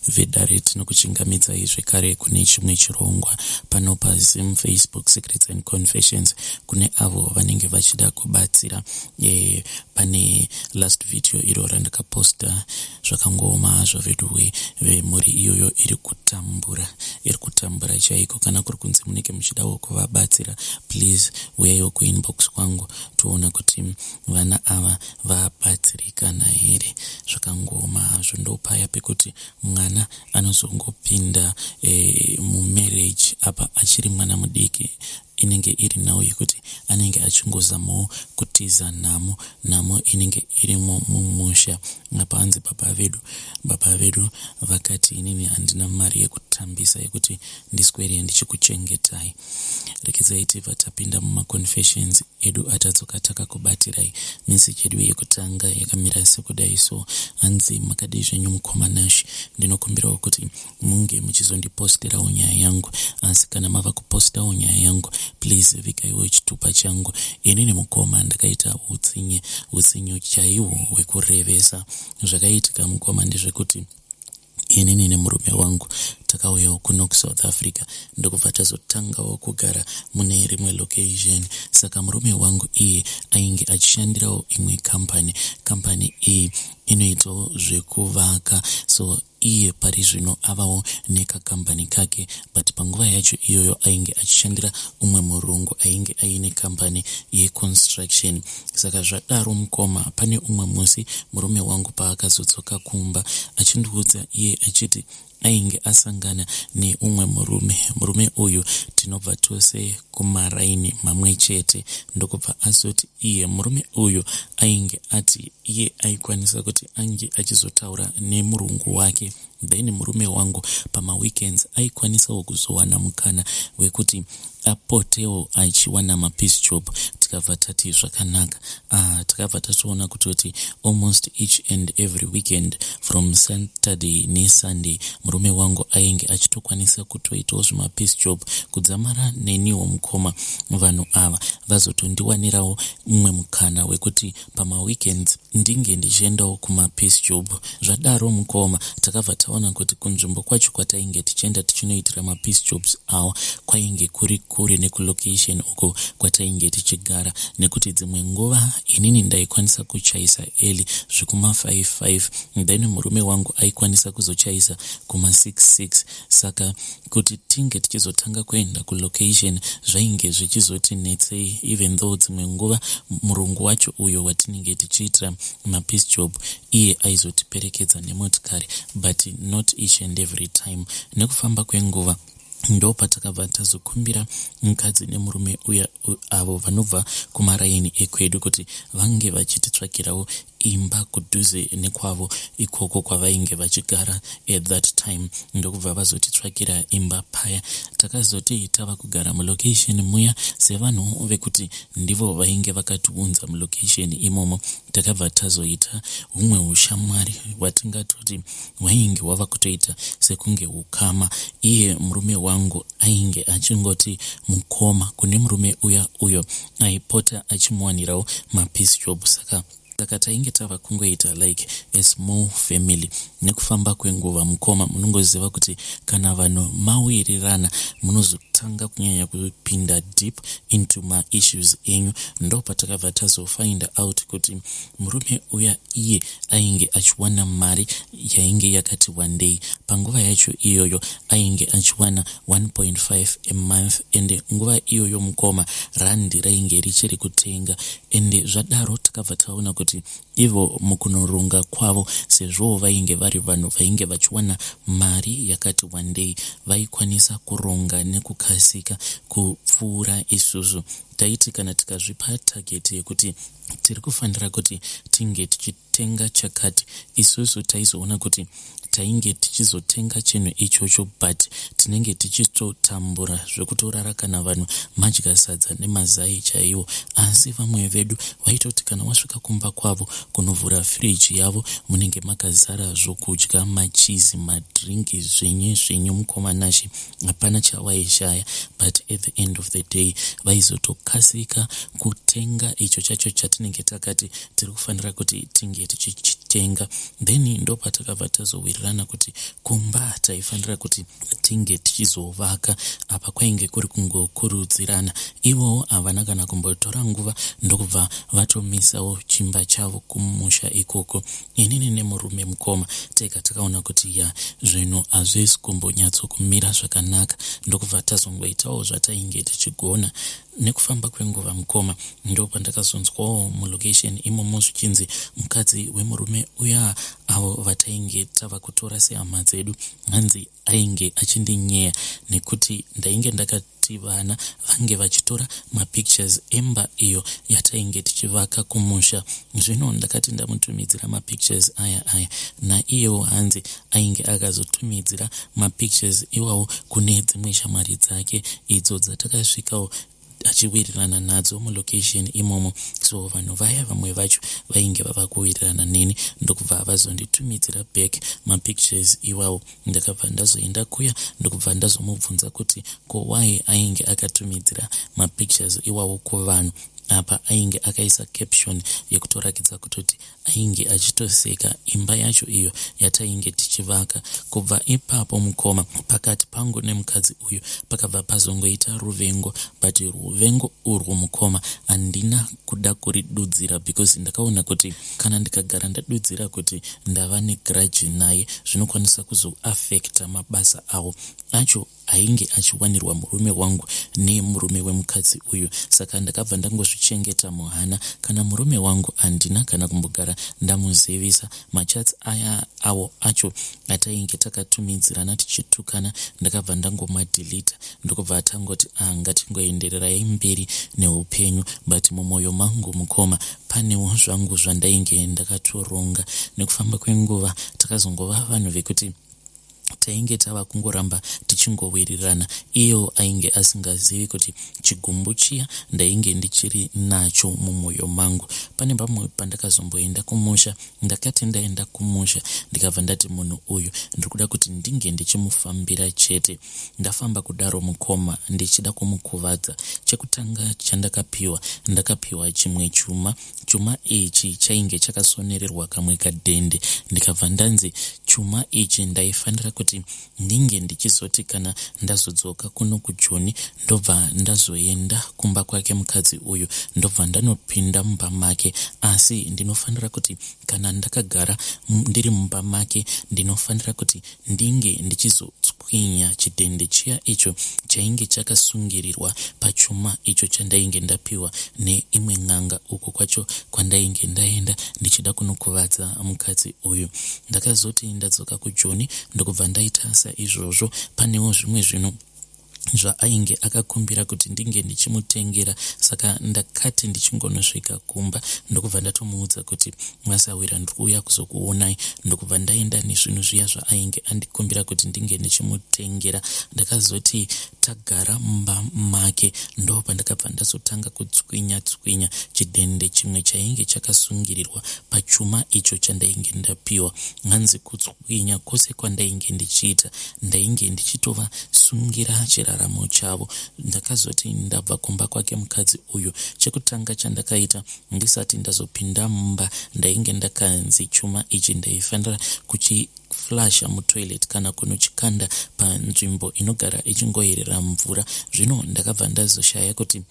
vedare tinokuchingamidzai zvekare kune chimwe chirongwa pano paZim Facebook Secrets and Confessions kune avo vanenge vachida kubatsira. Pane last video iro randakaposta zvakangoma zvaveduwe vemhuri iyoyo iri kutambura chaiko. Kana kuri kunzi munenge muchidawo kuvabatsira, please uyayo kuinbox kwangu toona kuti vana ava vabatsirikana here. Zvakangoma zvondopaya pekuti mwana anozongopinda mumarriage apa achiri mwana mudiki, inenge iri nhau yekuti anenge achingozamawo kutiza nhamo inenge irimo mumusha. Apa hanzi baba vedu vakati inini handina mari yekutambisa yekuti ndiswere ndichikuchengetai. Rekedzai tibva tapinda mumaconfessions edu atadzoka takakubatirai. Message yedu yekutanga yakamira sekudai. So hanzi makadai zvenyu mukomanashi, ndinokumbirawo kuti munge muchizondiposterawo nyaya yangu, asi kana mava kuposterawo nyaya yangu, please vikaiwo chitupa changu. Inini mukoma ndakaita utsinye chaiwo hwekurevesa. Zvakaitika mukoma ndezvekuti inini nemurume wangu takauyawo kuno kuSouth Africa ndokubva tazotangawo kugara mune rimwe location. Saka murume wangu iye ainge achishandirawo imwe kampani iyi inoitawo zvekuvaka. So iye pari zvino avawo nekakambani kake, but panguva yacho iyoyo ainge achishandira umwe murungu ainge aine kambani yeconstruction. Saka zvadaro mukoma, pane umwe musi murume wangu paakazodzoka kumba achindiudza iye achiti ainge asangana neumwe murume uyu tinobva tose kumaraini mamwe chete. Ndokubva azoti iye murume uyu ainge ati iye aikwanisa kuti ange achizotaura nemurungu wake, then murume wangu pamaweekends aikwanisawo kuzowana mukana wekuti apotewo achiwana mapeace job. Tikabva tati zvakanaka. Takabva tatoona kutoti almost each and every weekend from Saturday neSunday murume wangu ainge achitokwanisa kutoitawo zvimapeace job kudzamara neniwo mukoma. Vanhu ava vazotondiwanirawo umwe mukana wekuti pamaweekends ndinge ndichiendawo kumapeace job. Zvadaro mukoma takabva taona kuti kunzvimbo kwacho kwatainge tichienda tichinoitira mapeace jobs awa kwainge kuri nekulocation uko kwatainge tichigara, nekuti dzimwe nguva inini ndaikwanisa kuchaisa early zvikuma 5 then murume wangu aikwanisa kuzochaisa kuma 6. Saka kuti tinge tichizotanga kuenda kulocation zvainge zvichizoti netsei, even though dzimwe nguva murungu wacho uyo watinenge tichiitira mapeace job iye aizotiperekedza nemotikari, but not each and every time. Nekufamba kwenguva ndo patakabva tazokumbira mukadzi nemurume uya avo vanobva kumaraini ekwedu kuti vange vachititsvakirawo imba kudhuze nekwavo ikoko kwavainge vachigara at that time. Ndokubva vazotitsvakira imba paya. Takazoti tava kugara mulocation muya sevanhu vekuti ndivo vainge vakatiunza mulocation imomo. Takabva tazoita humwe ushamwari watingatoti wainge wava kutoita sekunge ukama. Iye murume wangu ainge achingoti mukoma kune murume uyo aipota achimuwanirawo mapeace job. Saka tainge tava kungoita like a small family. Nekufamba kwenguva mukoma munongoziva kuti kana vanhu mawirirana munozotanga kunyanya kupinda deep into ma-issues enyu. Ndo patakabva tazofind out kuti murume uya iye ainge achiwana mari yainge yakati one day. Panguva yacho iyoyo ainge achiwana 1.5 a month, ende nguva iyoyo mukoma randi rainge richiri kutenga. Ende zvadaro takabva taona kuti ivo mukunoronga kwavo sezvo vainge vari vanhu vainge vachiwana mari yakati one day vaikwanisa kuronga nekukasika kupfuura isusu. Taiti kana tikazvipa target yekuti tiri kufanira kuti tinge tichitenga chakati, isusu taizoona kuti tainge tichizotenga chinhu ichocho, but tinenge tichitotambura zvekutorara kana vanhu madya sadza nemazai chaiwo. Asi vamwe vedu vaitoti kana wasvika kumba kwavo kunovhura fridge yavo munenge makazara zvokudya, machizi, madrinki, zvenyu mukomanashi, hapana chawaishaya. But at the end of the day vaizotokasika kutenga icho chacho chatinenge takati tiri kufanira kuti tinge tichitenga. tichitenga. Then ndo patakabva tazowirirana kuti kumba taifanira kuti tinge tichizovaka. Apa kwainge kuri kungokurudzirana. Ivo havana kana kumbotora nguva ndokubva vatomisawo chimba chavo kumusha ikoko. Inini nemurume mukoma takaona kuti zvinhu hazvisi kumbonyatsokumira zvakanaka, ndokubva tazongoitawo zvatainge tichigona. Nekufamba kwenguva mukoma ndo pandakazonzwawo mulocation imomo zvichinzi mukadzi wemurume uya avo vatainge tava kutora sehama dzedu hanzi ainge achindinyeya nekuti ndainge ndakati vana vange vachitora mapictures emba iyo yatainge tichivaka kumusha. Zvino ndakati ndamutumidzira mapictures aya naiyewo hanzi ainge akazotumidzira mapictures iwawo kune dzimwe shamwari dzake idzo dzatakasvikawo achiwirirana nadzo mulocation imomo. So vanhu vaya vamwe vacho vainge vava kuwirirana neni ndokubva vazonditumidzira back mapictures iwawo. Ndakabva ndazoenda kuya ndokubva ndazomubvunza kuti why ainge akatumidzira mapictures iwawo kuvanhu. Apa ainge akaisa caption yekutorakidza kutoti ainge achitoseka imba yacho iyo yatainge tichivaka. Kubva ipapo mukoma pakati pangu nemukadzi uyu pakabva pazongoita ruvengo, but ruvengo urwu mukoma handina kuda kuridudzira because ndakaona kuti kana ndikagara ndadudzira kuti ndava negrudge naye zvinokwanisa kuzoaffecta mabasa avo acho ainge achiwanirwa murume wangu nemurume wemukadzi uyu. Saka ndakabva ndangozvichengeta muhana. Kana murume wangu handina kana kumbogara ndamuzivisa machats aya avo acho atainge takatumidzirana tichitukana. Ndakabva ndangomadelita ndokubva atangoti ngatingoendererai mberi neupenyu, but mumwoyo mangu mukoma panewo zvangu zvandainge ndakatoronga. Nekufamba kwenguva takazongova vanhu vekuti tainge tava kungoramba tichingowirirana. Iyo ainge asingazivi kuti chigumbu chiya ndainge ndichiri nacho mumwoyo mangu. Pane pamwe pandakazomboenda kumusha, ndakati ndaenda kumusha ndikabva ndati munhu uyu ndikuda kuti ndinge ndichimufambira chete. Ndafamba kudaro mukoma ndichida kumukuvadza. Chekutanga chandakapiwa, ndakapiwa chimwe chuma ichi chainge chakasonererwa kamwe kadhende. Ndikabva ndanzi chuma ichi ndaifanira kuti ndinge ndichizoti kana ndazodzoka kuno kuJoni ndobva ndazoenda kumba kwake mukadzi uyu ndobva ndanopinda mumba make, asi ndinofanira kuti kana ndakagara ndiri mumba make ndinofanira kuti ndinge ndichizotswinya chidhende chiya icho chainge chakasungirirwa pachuma icho chandainge ndapiwa neimwe n'anga uko kwacho kwandainge ndaenda ndichida kunokuvadza mukadzi uyu. Ndakazoti ndadzoka kuJoni ndokubva ndaita saizvozvo. Panewo zvimwe zvinhu zvaainge akakumbira kuti ndinge ndichimutengera, saka ndakati ndichingonosvika kumba ndokubva ndatomuudza kuti mwasawira ndikuuya kuzokuonai. Ndokubva ndaenda nezvinhu zviya zvaainge andikumbira kuti ndinge ndichimutengera. Ndakazoti tagara mumba make ndo pandakabva ndazotanga kutswinya chidhende chimwe chainge chakasungirirwa pachuma icho chandainge ndapiwa. Hanzi kutswinya kwose kwandainge ndichiita ndainge ndichitova sungira chiraramo chavo. Ndakazoti ndabva kumba kwake mukadzi uyu, chekutanga chandakaita ndisati ndazopinda mumba ndainge ndakanzi chuma ichi ndaifanira kuchiflasha mutoilet kana kunochikanda panzvimbo inogara ichingoyerera mvura. Zvino ndakabva ndazoshaya kuti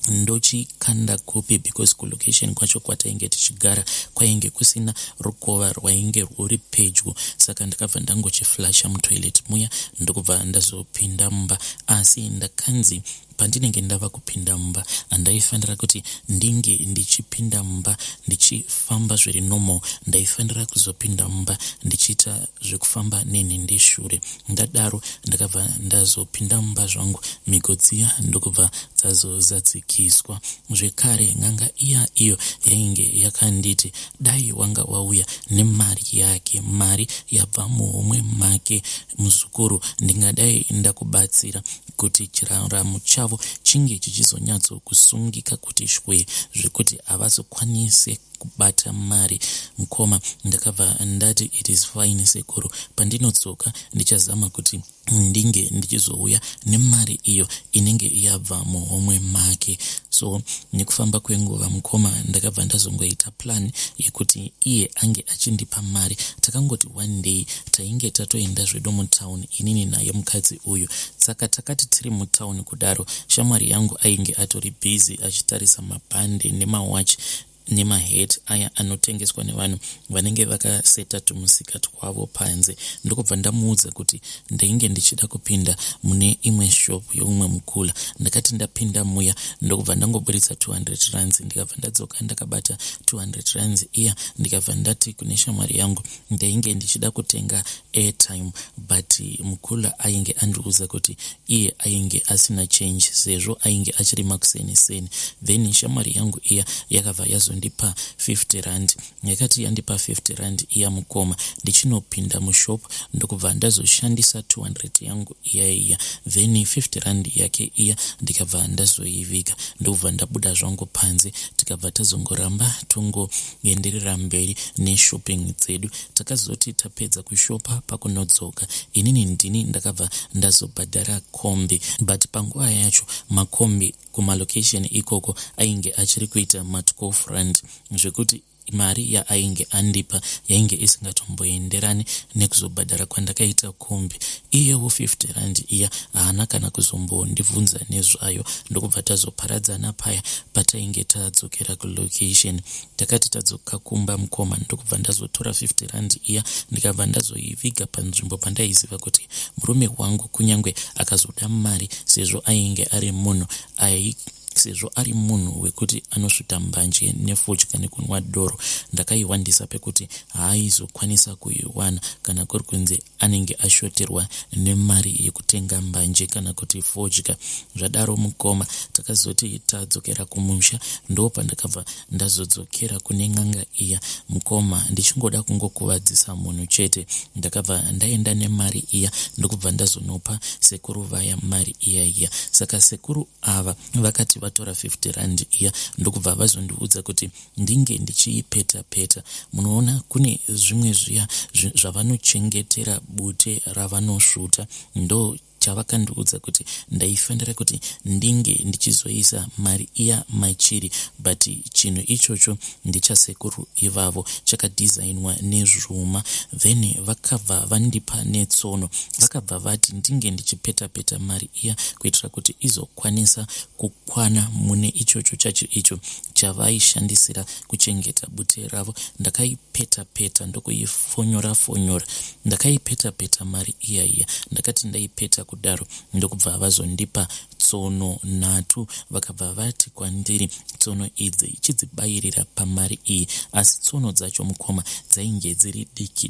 ndochikanda kupi because kulocation kwacho kwatainge tichigara kwainge kusina rukova rwainge rwuri pedyo. Saka ndakabva ndangochiflasha mutoilet muya ndokubva ndazopinda mumba, asi ndakanzi pandinenge ndava kupinda mumba handaifanira kuti ndinge ndichipinda mumba ndichifamba zviri normal. Ndaifanira kuzopinda mumba ndichiita zvekufamba nenhendeshure. Ndadaro ndakabva ndazopinda mumba zvangu, migodziya ndokubva dzazozadzikiswa. Zvekare n'anga iyo yainge yakanditi dai wanga wauya nemari yake, mari yabva muhomwe make muzukuru, ndingadai ndakubatsira kuti chiraramo chavo chinge chichizonyatso kusungika kuti shwe zvekuti havazokwanise kubata mari. Mukoma ndakabva ndati it is fine sekuru, pandinotsoka ndichazama kuti ndinge ndichizouya nemari iyo inenge yabva muhomwe make. So nekufamba kwenguva mukoma ndakabva ndazongoita plan yekuti iye ange achindipa mari. Takangoti one day tainge tatoenda zvedu mutown inini naye mukadzi uyu, saka takati tiri mutown kudaro shamwari yangu ainge atori busy achitarisa mabhande nemawachi nemahet aya anotengeswa nevanhu vanenge vakaseta tumusika twavo panze. Ndokubva ndamuudza kuti ndainge ndichida kupinda mune imwe shop yeumwe mukula. Ndakati ndapinda muya ndokubva ndangoburitsa 200 rands, ndikabva ndadzoka ndakabata 200 rands iya, ndikabva ndati kune shamwari yangu ndainge ndichida kutenga airtime, but mukula ainge andiudza kuti iye ainge asina change sezvo ainge achiri makuseni. Then shamwari yangu iya yakabva yazondipa 50 rand. Yakati yandipa 50 rand iya mukoma ndichinopinda mushop ndokubva ndazoshandisa 200 yangu iya, then 50 rand yake iya ndikabva ndazoiviga ndokubva ndabuda zvangu panze. Tikabva tazongoramba tongoenderera mberi neshopping dzedu. Takazoti tapedza kushopa pakunodzoka inini ndini ndakabva ndazobhadhara kombi, but panguva yacho makombi kumalocation ikoko ainge achiri kuita ma12 rand, zvekuti mari yainge andipa yainge isingatomboenderani nekuzobhadhara kwandakaita kombi. Iyewo 50 rand iya haana kana kuzombondibvunza nezvayo. Ndokubva tazoparadzana paya patainge tadzokera kulocation. Takati tadzoka kumba mukoma ndokubva ndazotora 50 rand iya ndikabva ndazoiviga panzvimbo pandaiziva kuti murume wangu kunyange akazoda mari sezvo ainge ari munhu sezvo ari munhu wekuti anosvita mbanje nefodya nekunwa doro, ndakaiwandisa pekuti haaizokwanisa kuiwana kana kuri kunze anenge ashoterwa nemari yekutenga mbanje kana kuti fodya. Zvadaro mukoma takazoti tadzokera kumusha, ndo pandakabva ndazodzokera kune n'anga iya mukoma ndichingoda kungokuvadzisa munhu chete. Ndakabva ndaenda nemari iya ndokubva ndazonopa sekuru vaya mari iya. Saka sekuru ava vakati vatora 50 rand iya ndokubva vazondiudza kuti ndinge ndichiipeta. Munoona kune zvimwe zviya zvavanochengetera bute ravanosvuta, ndo chavakandiudza kuti ndaifanira kuti ndinge ndichizoisa mari iya machiri, but chinhu ichocho ndichasekuru ivavo chakadhizainwa nezvuma. Then vakabva vandipa netsono, vakabva vati ndinge ndichipeta mari iya kuitira kuti izokwanisa kukwana mune ichocho chacho icho chavaishandisira kuchengeta bute ravo. Ndakaipeta ndokuifonyora, ndakaipeta mari iya. Ndakati ndaipeta kudaro ndokubva vazondipa tsono 3. Vakabva vati kwandiri tsono idzi chidzibayirira pamari iyi, asi tsono dzacho mukoma dzainge dziri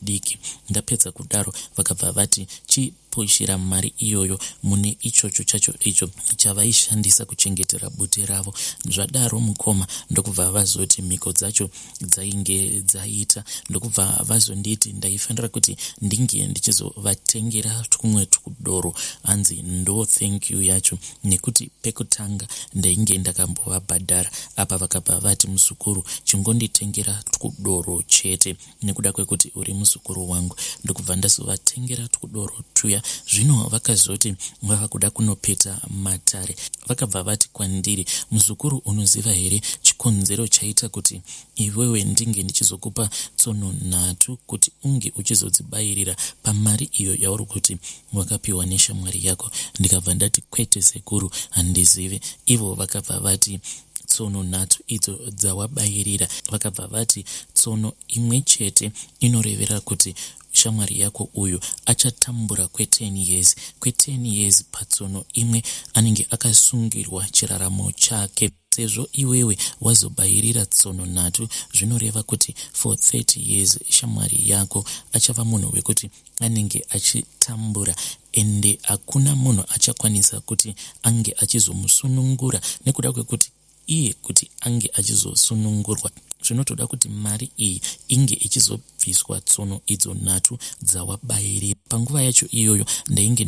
diki. Ndapedza kudaro vakabva vati chiposhira mari iyoyo mune ichocho chacho icho chavaishandisa kuchengetera bute ravo. Zvadaro mukoma ndokubva vazoti mhiko dzacho dzainge dzaita, ndokubva vazonditi ndaifanira kuti ndinge ndichizovatengera tumwe tukudoro, hanzi ndo thank you yacho, nekuti pekutanga ndainge ndakambovabhadhara. Apa vakabva vati muzukuru chingonditengera tukudoro chete nekuda kwekuti uri muzukuru wangu. Ndokubva ndazovatengera tukudoro tuya. Zvino vakazoti vava kuda kunopeta matare. Vakabva vati kwandiri muzukuru unoziva here chikonzero chaita kuti iwewe ndinge ndichizokupa tsono 3 kuti unge uchizodzibayirira pamari iyo yauri kuti wakapiwa neshamwari yako? Ndikabva ndati kwete sekuru, handizive. Ivo vakabva vati tsono 3 idzo dzawabayirira, vakabva vati tsono imwe chete inorevera kuti shamwari yako uyu achatambura kwe10 years patsono imwe anenge akasungirwa chiraramo chake. Sezvo iwewe wazobayirira tsono 3 zvinoreva kuti for 30 years shamwari yako achava munhu wekuti anenge achitambura, ende hakuna munhu achakwanisa kuti ange achizomusunungura nekuda kwekuti iye kuti ange achizosunungurwa zvinotoda kuti mari iyi inge ichizobviswa tsono idzo 3 dzawabayiri. Panguva yacho iyoyo ndainge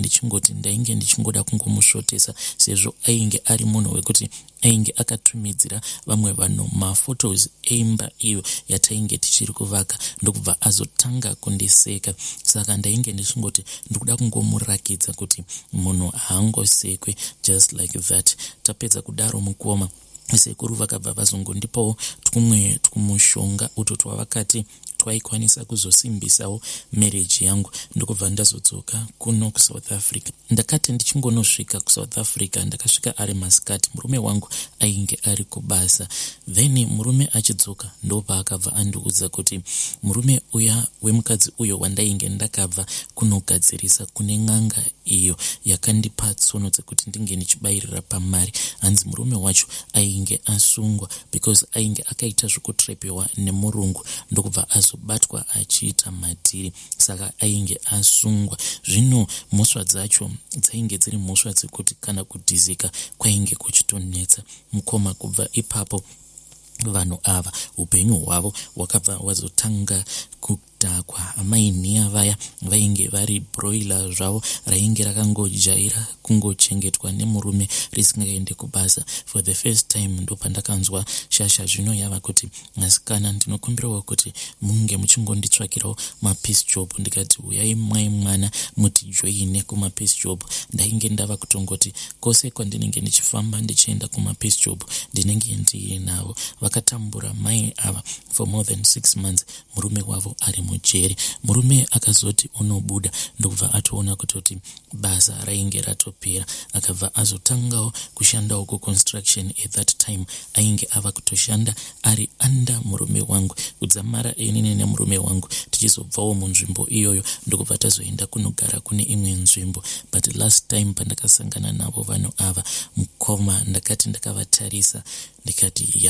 ndichingoda kungomusvotesa, sezvo ainge ari munhu wekuti ainge akatumidzira vamwe vanhu mafotos eimba iyo yatainge tichiri kuvaka ndokubva azotanga kundiseka. Saka ndainge ndichingoti ndikuda kungomurakidza kuti munhu haangosekwe just like that. Tapedza kudaro mukoma sekuru vakabva vazongondipawo tumwe tumushonga uto twavakati twaikwanisa kuzosimbisawo marriage yangu. Ndokubva ndazodzoka kuno kuSouth Africa. Ndakati ndichingonosvika kuSouth Africa, ndakasvika ari masikati, murume wangu ainge ari kubasa. Then murume achidzoka ndopaakabva andiudza kuti murume uya wemukadzi uyo wandainge ndakabva kunogadzirisa kune n'anga iyo yakandipa tsono dzekuti ndinge ndichibayirira pamari, hanzi murume wacho ainge asungwa because ainge akaita zvekutrepewa nemurungu ndokubva azobatwa achiita madhiri, saka ainge asungwa. Zvino mhosva dzacho dzainge dziri mhosva dzekuti kana kudhizika kwainge kuchitonetsa. Mukoma kubva ipapo vanhu ava upenyu hwavo hwakabva hwazotanga kudhakwa. Amainhiya vaya vainge vari broiler zvavo rainge rakangojaira kungochengetwa nemurume risingaende kubasa. For the first time ndopandakanzwa shasha zvino yava kuti asikana ndinokumbirawo kuti munge muchingonditsvakirawo mapiece job. Ndikati uyai mwai mwana mutijoine kumapiece job. Ndainge ndava kutongoti kose kwandinenge ndichifamba ndichienda kumapiece job ndinenge ndiinavo. Vakatambura mai ava for more than 6 months, murume wavo ari mujeri. Murume akazoti unobuda ndokubva atoona kutoti basa rainge ratopera, akabva azotangawo kushandawo kuconstruction. At that time ainge ava kutoshanda ari under murume wangu, kudzamara inini nemurume wangu tichizobvawo munzvimbo iyoyo ndokubva tazoenda kunogara kune imwe nzvimbo. But last time pandakasangana navo vanhu ava mukoma, ndakati ndakavatarisa ndikati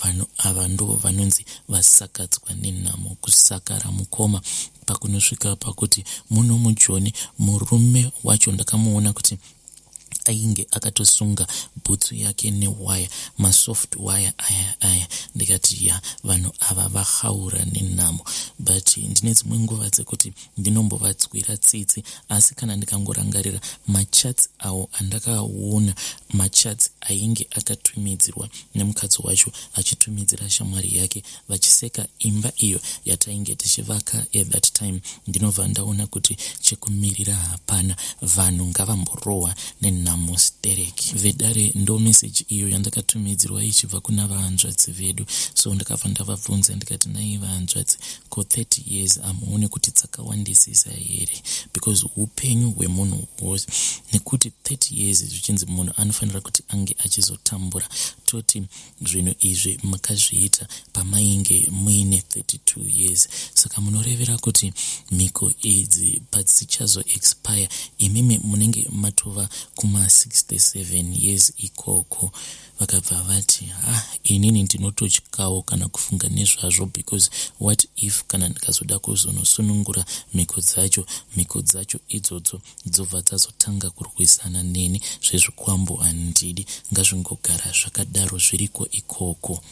vanhu ava ndo vanonzi vasakadzwa nenhamo. Kusakara mukoma pakunosvika pakuti muno mujoni murume wacho ndakamuona kuti ainge akatosunga bhutsu yake newaya, masoft wire aya. Ndikati vanhu ava vahaura nenhamo. But ndine dzimwe nguva dzekuti ndinombovatswira tsitsi, asi kana ndikangorangarira machats awo andakaona, machats ainge akatumidzirwa nemukadzi wacho achitumidzira shamwari yake vachiseka imba iyo yatainge tichivaka at that time, ndinobva ndaona kuti chekumirira hapana, vanhu ngavamborohwa nenhamo stereki. Vedare ndo message iyo yandakatumidzirwa ichibva kuna vahanzvadzi vedu. So ndakabva ndavabvunza ndikati nai vahanzvadzi, ko 30 years amuone kuti dzakawandisisa here? Because upenyu hwemunhu hwose, nekuti 30 years zvichinzi munhu anofanira kuti ange achizotambura. Toti zvinhu izvi makazviita pamainge muine 32 years. Saka munorevera kuti mhiko idzi padzichazo expire imimi munenge matova kuma 67 years ikoko. Vakabva vati inini ndinototyawo kana kufunga nezvazvo, because what if kana ndikazoda kuzonosunungura mhiko dzacho idzodzo dzobva dzazotanga kurwisana neni, zvezvikwambo handidi, ngazvingogara zvakadaro zviriko ikoko.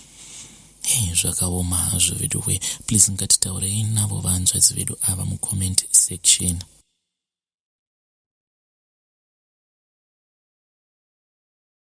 Zvakaoma hazvo vedu we. Please ngatitaurei navo vahanzvadzi vedu ava mucomment section.